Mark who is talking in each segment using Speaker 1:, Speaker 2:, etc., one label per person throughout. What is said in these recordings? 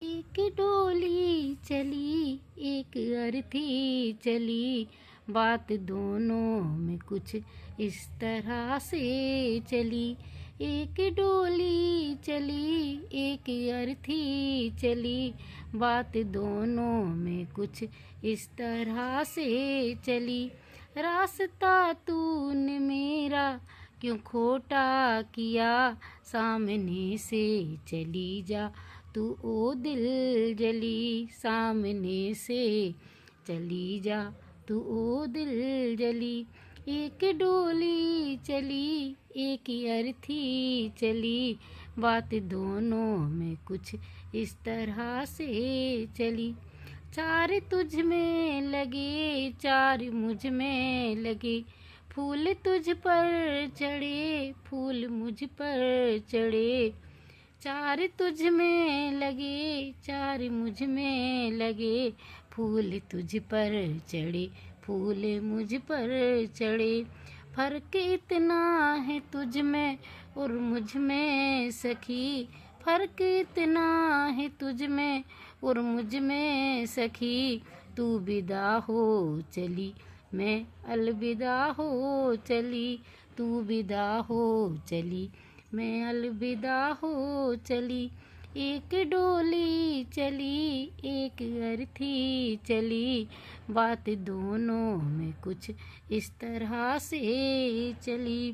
Speaker 1: एक डोली चली एक अर्थी चली, बात दोनों में कुछ इस तरह से चली। एक डोली चली एक अर्थी चली, बात दोनों में कुछ इस तरह से चली। रास्ता तूने मेरा क्यों खोटा किया, सामने से चली जा तू ओ दिल जली, सामने से चली जा तू ओ दिल जली। एक डोली चली एक अर्थी चली, बात दोनों में कुछ इस तरह से चली। चार तुझ में लगे चार मुझ में लगे, फूल तुझ पर चढ़े फूल मुझ पर चढ़े। चार तुझ में लगे चार मुझ में लगे, फूल तुझ पर चढ़े फूल मुझ पर चढ़े। फर्क इतना है तुझ में और मुझ में सखी, फर्क इतना है तुझ में और मुझ में सखी। तू विदा हो चली मैं अलविदा हो चली, तू विदा हो चली मैं अलविदा हो चली। एक डोली चली एक अर्थी चली, बात दोनों में कुछ इस तरह से चली।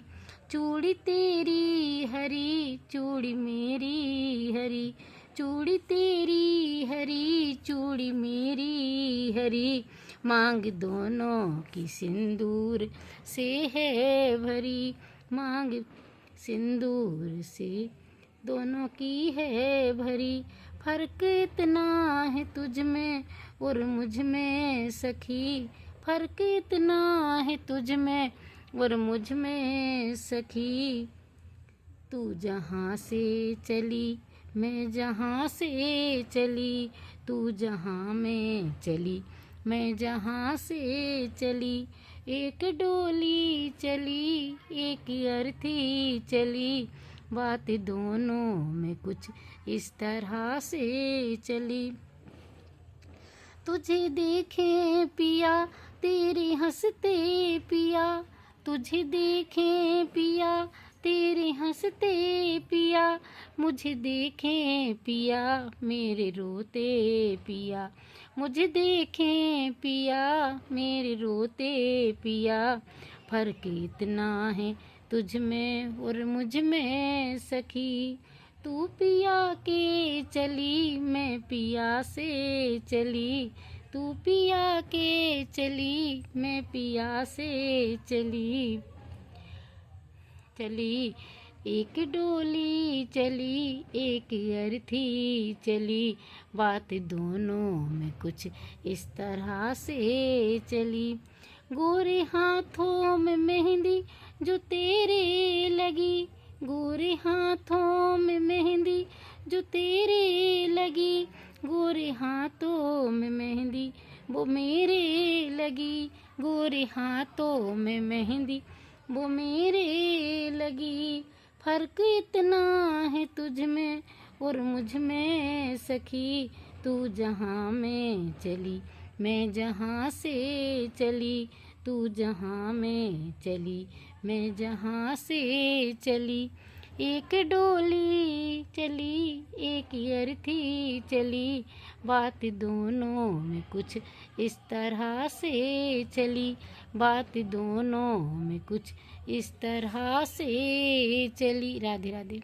Speaker 1: चूड़ी तेरी हरी चूड़ी मेरी हरी, चूड़ी तेरी हरी चूड़ी मेरी हरी, मांग दोनों की सिंदूर से है भरी, मांग सिंदूर से दोनों की है भरी। फर्क इतना है तुझ में और मुझ में सखी, फर्क इतना है तुझ में और मुझ में सखी। तू जहाँ से चली मैं जहाँ से चली, तू जहाँ में चली मैं जहाँ से चली। एक डोली चली एक अर्थी चली, बात दोनों में कुछ इस तरह से चली। तुझे देखे पिया तेरे हंसते पिया, तुझे देखे पिया तेरे हंसते पिया, मुझे देखे पिया मेरे रोते पिया, मुझे देखे पिया मेरे रोते पिया। फर्क इतना है तुझ में और मुझ में सखी, तू पिया के चली मैं पिया से चली, तू पिया के चली मैं पिया से चली। चली एक डोली चली एक अर्थी चली, बात दोनों में कुछ इस तरह से चली। गोरे हाथों में मेहंदी जो तेरे लगी, गोरे हाथों में मेहंदी जो तेरे लगी, गोरे हाथों में मेहंदी वो मेरे लगी, गोरे हाथों में मेहंदी वो मेरे लगी। फर्क इतना है तुझ में और मुझ में सखी, तू जहाँ में चली मैं जहाँ से चली, तू जहाँ में चली मैं जहाँ से चली। एक डोली चली एक अर्थी चली, बात दोनों में कुछ इस तरह से चली, बात दोनों में कुछ इस तरह से चली। राधे राधे।